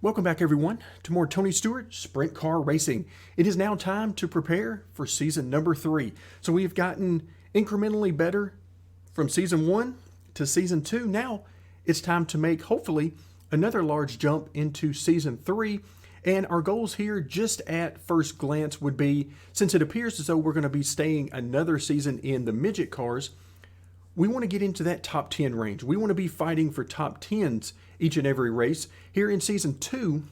Welcome back, everyone, to more Tony Stewart Sprint Car Racing. It is now time to prepare for season number 3. So we have gotten incrementally better from season 1 to season 2. Now it's time to make, hopefully, another large jump into season 3. And our goals here, just at first glance, would be, since it appears as though we're going to be staying another season in the midget cars, we want to get into that top 10 range. We want to be fighting for top 10s each and every race. Here in season 2,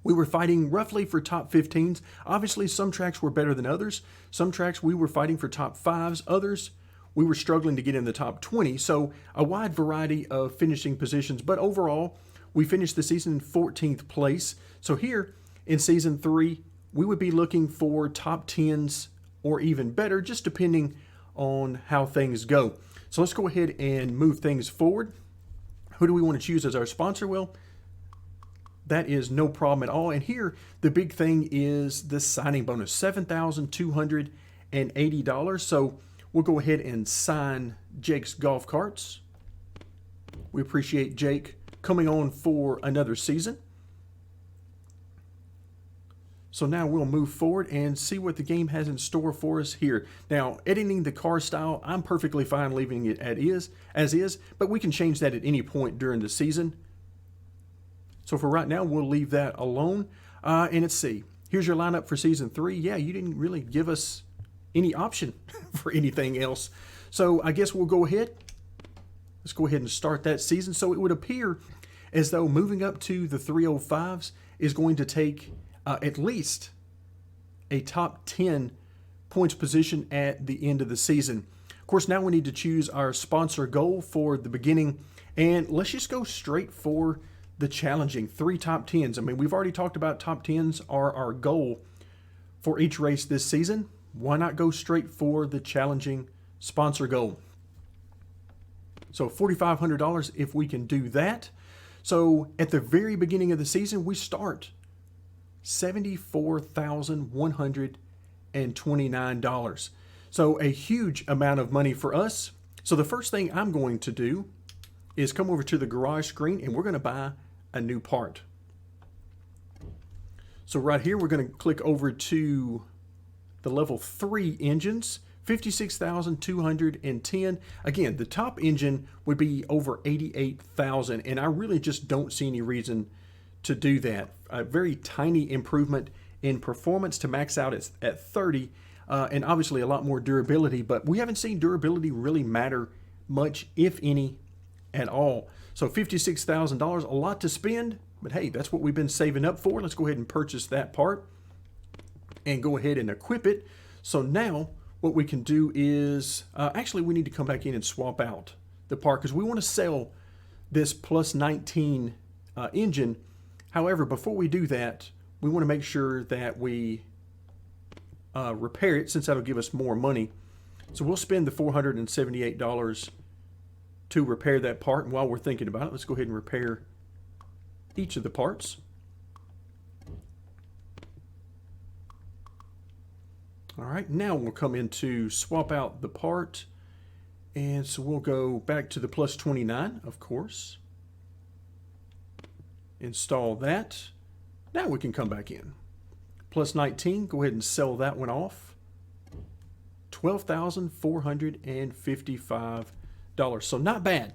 we were fighting roughly for top 15s. Obviously, some tracks were better than others. Some tracks we were fighting for top 5s. Others, we were struggling to get in the top 20. So a wide variety of finishing positions. But overall, we finished the season in 14th place. So here in season 3, we would be looking for top 10s or even better, just depending on how things go. So let's go ahead and move things forward. Who do we want to choose as our sponsor? Well, that is no problem at all. And here, the big thing is the signing bonus, $7,280. So we'll go ahead and sign Jake's golf carts. We appreciate Jake coming on for another season. So now we'll move forward and see what the game has in store for us here. Now, editing the car style, I'm perfectly fine leaving it as is, but we can change that at any point during the season. So for right now, we'll leave that alone. And let's see. Here's your lineup for season 3. Yeah, you didn't really give us any option for anything else. So I guess we'll go ahead. Let's go ahead and start that season. So it would appear as though moving up to the 305s is going to take at least a top 10 points position at the end of the season. Of course, now we need to choose our sponsor goal for the beginning, and let's just go straight for the challenging 3 top 10s. I mean, we've already talked about top 10s are our goal for each race this season. Why not go straight for the challenging sponsor goal? So $4,500 if we can do that. So at the very beginning of the season, we start $74,129. So a huge amount of money for us. So the first thing I'm going to do is come over to the garage screen and we're going to buy a new part. So right here, we're going to click over to the level 3 engines, 56,210. Again, the top engine would be over 88,000, and I really just don't see any reason to do that. A very tiny improvement in performance to max out at 30, and obviously a lot more durability, but we haven't seen durability really matter much, if any, at all. So $56,000, a lot to spend, but hey, that's what we've been saving up for. Let's go ahead and purchase that part and go ahead and equip it. So now what we can do is, actually we need to come back in and swap out the part because we want to sell this plus 19 engine. However, before we do that, we want to make sure that we repair it, since that'll give us more money. So we'll spend the $478 to repair that part. And while we're thinking about it, let's go ahead and repair each of the parts. All right, now we'll come into swap out the part. And so we'll go back to the plus 29, of course. Install that. Now we can come back in. Plus 19, go ahead and sell that one off. $12,455. So not bad.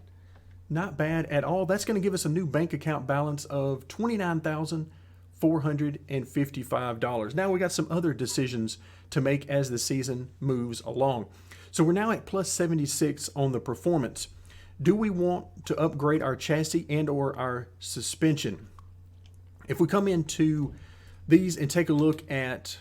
Not bad at all. That's going to give us a new bank account balance of $29,455. Now we got some other decisions to make as the season moves along. So we're now at plus 76 on the performance. Do we want to upgrade our chassis and or our suspension? If we come into these and take a look at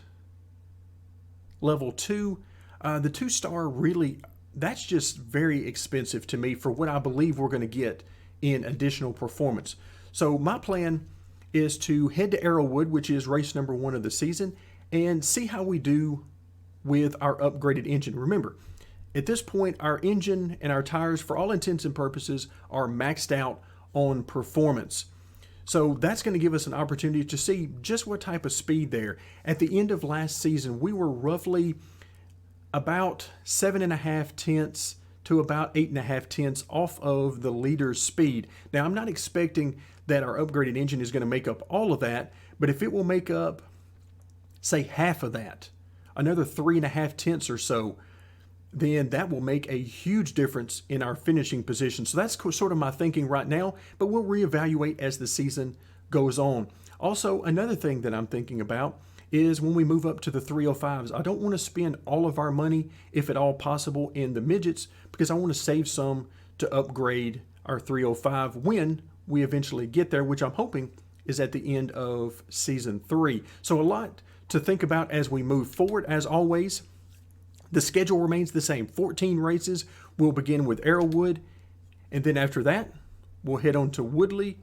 level 2, the 2-star really, that's just very expensive to me for what I believe we're going to get in additional performance. So my plan is to head to Arrowwood, which is race number 1 of the season, and see how we do with our upgraded engine. Remember, at this point, our engine and our tires, for all intents and purposes, are maxed out on performance. So that's going to give us an opportunity to see just what type of speed there. At the end of last season, we were roughly about 7.5 tenths to about 8.5 tenths off of the leader's speed. Now, I'm not expecting that our upgraded engine is going to make up all of that, but if it will make up, say, half of that, another 3.5 tenths or so, then that will make a huge difference in our finishing position. So that's sort of my thinking right now, but we'll reevaluate as the season goes on. Also, another thing that I'm thinking about is when we move up to the 305s, I don't want to spend all of our money, if at all possible, in the midgets, because I want to save some to upgrade our 305 when we eventually get there, which I'm hoping is at the end of season 3. So a lot to think about as we move forward. As always, the schedule remains the same. 14 races. We'll begin with Arrowwood, and then after that, we'll head on to Woodley,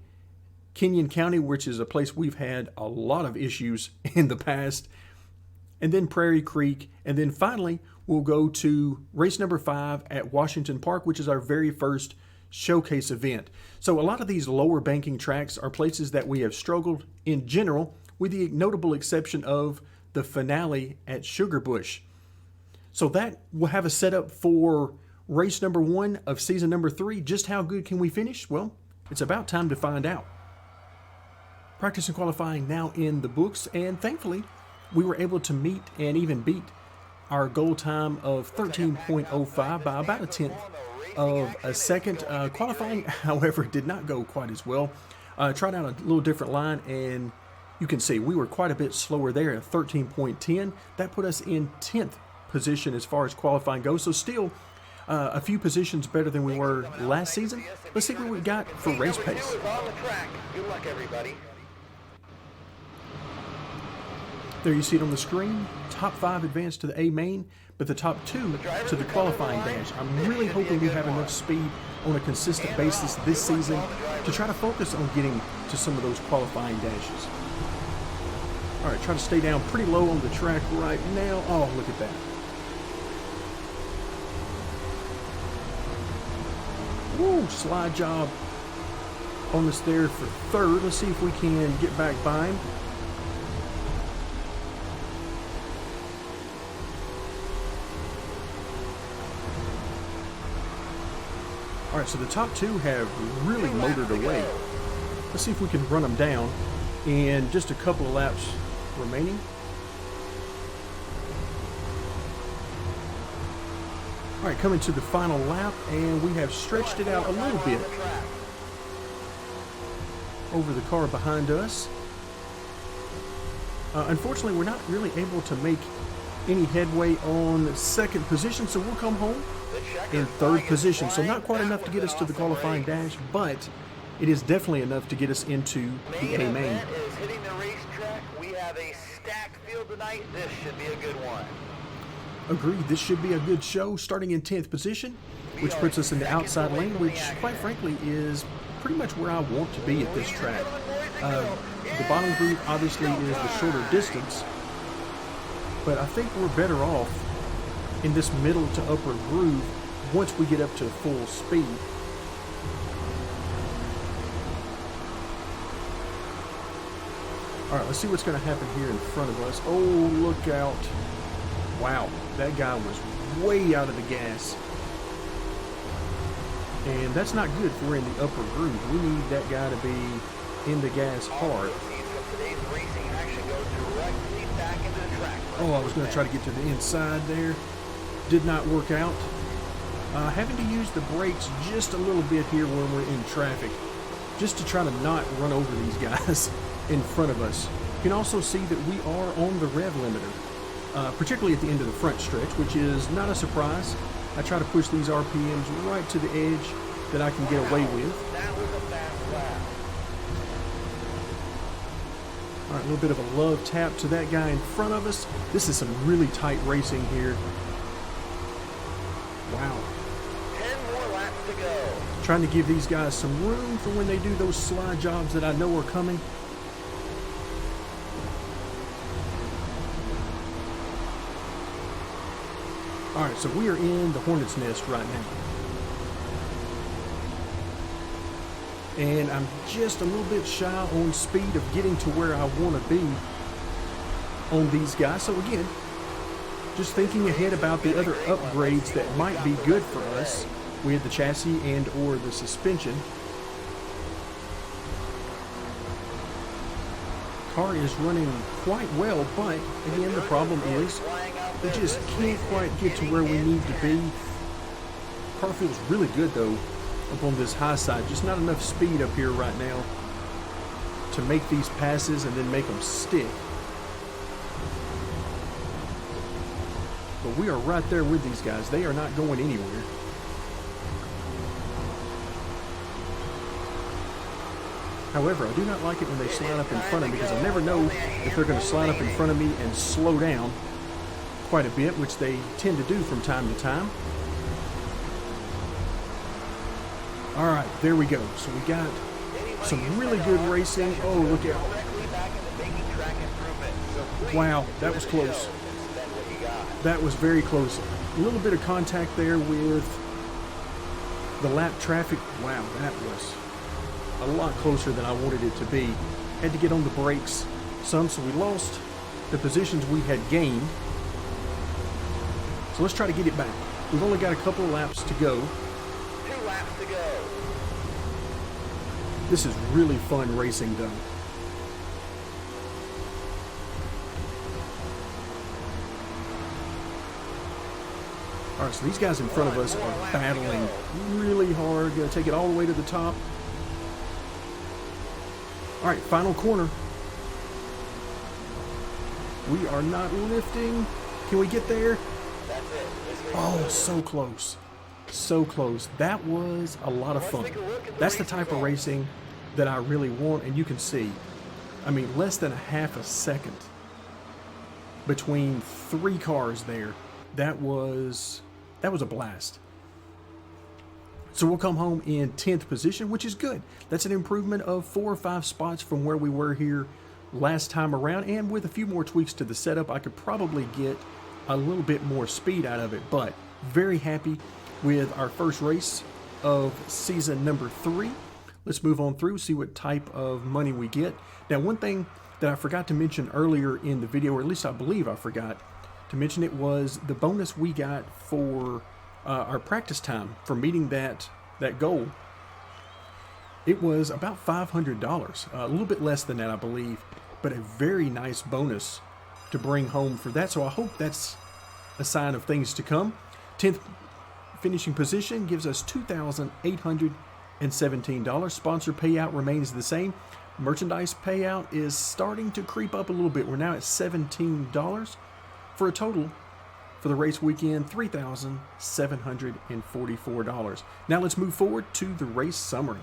Kenyon County, which is a place we've had a lot of issues in the past, and then Prairie Creek, and then finally we'll go to race number 5 at Washington Park, which is our very first showcase event. So a lot of these lower banking tracks are places that we have struggled in general, with the notable exception of the finale at Sugarbush. So that will have a setup for race number 1 of season number 3. Just how good can we finish? Well, it's about time to find out. Practice and qualifying now in the books, and thankfully we were able to meet and even beat our goal time of 13.05 by about a tenth of a second. Qualifying, however, did not go quite as well. Tried out a little different line, and you can see we were quite a bit slower there at 13.10. That put us in 10th position as far as qualifying goes, so still a few positions better than we were last season. Let's see what we got for race pace. Good luck, everybody. There you see it on the screen. Top 5 advance to the A main, but the top 2 to the qualifying dash. I'm really hoping we have enough speed on a consistent basis this season to try to focus on getting to some of those qualifying dashes. All right, try to stay down pretty low on the track right now. Oh, look at that. Woo, slide job on us there for 3rd. Let's see if we can get back by him. All right, so the top 2 have really motored away. Let's see if we can run them down in just a couple of laps remaining. All right, coming to the final lap, and we have stretched it out a little bit over the car behind us. Unfortunately, we're not really able to make any headway on 2nd position, so we'll come home in 3rd position. So not quite enough to get us to the qualifying dash, but it is definitely enough to get us into the A main. Is hitting the racetrack. We have a stacked field tonight. This should be a good one. Agreed, this should be a good show, starting in 10th position, which puts us in the outside lane, which quite frankly is pretty much where I want to be at this track. The bottom group obviously is the shorter distance, but I think we're better off in this middle to upper groove once we get up to full speed. All right, let's see what's going to happen here in front of us. Oh, look out. Wow, that guy was way out of the gas. And that's not good if we're in the upper groove. We need that guy to be in the gas hard. Oh, I was going to try to get to the inside there. Did not work out. Having to use the brakes just a little bit here when we're in traffic, just to try to not run over these guys in front of us. You can also see that we are on the rev limiter, particularly at the end of the front stretch, which is not a surprise. I try to push these RPMs right to the edge that I can get away with. That was a fast lap. All right, a little bit of a love tap to that guy in front of us. This is some really tight racing here. Wow. 10 more laps to go. Trying to give these guys some room for when they do those slide jobs that I know are coming. All right, so we are in the Hornet's Nest right now. And I'm just a little bit shy on speed of getting to where I want to be on these guys. So again, just thinking ahead about the other upgrades that might be good for us with the chassis and or the suspension. car is running quite well, but again, the problem is we just can't quite get to where we need to be. Car feels really good though up on this high side. Just not enough speed up here right now to make these passes and then make them stick. But we are right there with these guys. They are not going anywhere. However, I do not like it when they slide up in front of me because I never know if they're going to slide up in front of me and slow down quite a bit, which they tend to do from time to time. All right, there we go. So we got some really good racing. Oh, look out. Wow, that was close. That was very close. A little bit of contact there with the lap traffic. Wow, that was a lot closer than I wanted it to be. Had to get on the brakes some, so we lost the positions we had gained. So let's try to get it back. We've only got a couple of laps to go. 2 laps to go. This is really fun racing though. All right, so these guys in front of us are battling really hard. Gonna take it all the way to the top. All right, final corner. We are not lifting. Can we get there? That's it. Oh, so close. So close. That was a lot of fun. That's the type of racing that I really want, and you can see, I mean, less than a half a second between 3 cars there. That was a blast. So we'll come home in 10th position, which is good. That's an improvement of 4 or 5 spots from where we were here last time around. And with a few more tweaks to the setup, I could probably get a little bit more speed out of it. But very happy with our first race of season number 3. Let's move on through, see what type of money we get. Now, one thing that I forgot to mention earlier in the video, or at least I believe I forgot to mention it, was the bonus we got for our practice time for meeting that goal. It was about $500, a little bit less than that, I believe, but a very nice bonus to bring home for that. So I hope that's a sign of things to come. 10th finishing position gives us $2,817. Sponsor payout remains the same. Merchandise payout is starting to creep up a little bit. We're now at $17 for a total for the race weekend, $3,744. Now let's move forward to the race summary.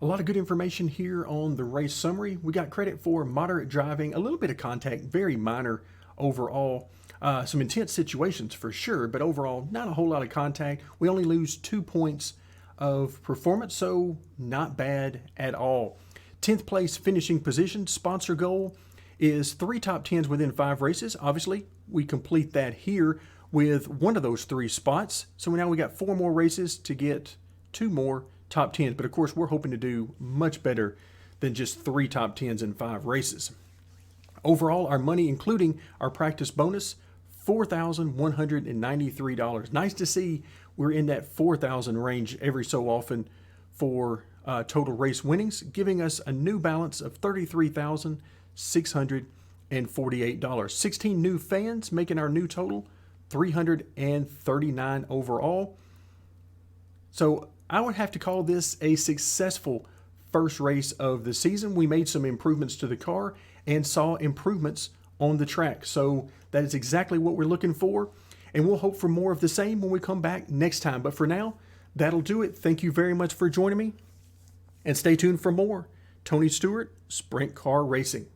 A lot of good information here on the race summary. We got credit for moderate driving, a little bit of contact, very minor overall. Some intense situations for sure, but overall not a whole lot of contact. We only lose 2 points of performance, so not bad at all. 10th place finishing position. Sponsor goal is 3 top 10s within 5 races. Obviously, we complete that here with one of those 3 spots. So now we got 4 more races to get 2 more top 10s. But of course, we're hoping to do much better than just 3 top 10s in 5 races. Overall, our money, including our practice bonus, $4,193. Nice to see we're in that 4,000 range every so often for total race winnings, giving us a new balance of $33,648. 16 new fans, making our new total 339 overall. So I would have to call this a successful first race of the season. We made some improvements to the car and saw improvements on the track. So that is exactly what we're looking for. And we'll hope for more of the same when we come back next time. But for now, that'll do it. Thank you very much for joining me. And stay tuned for more Tony Stewart Sprint Car Racing.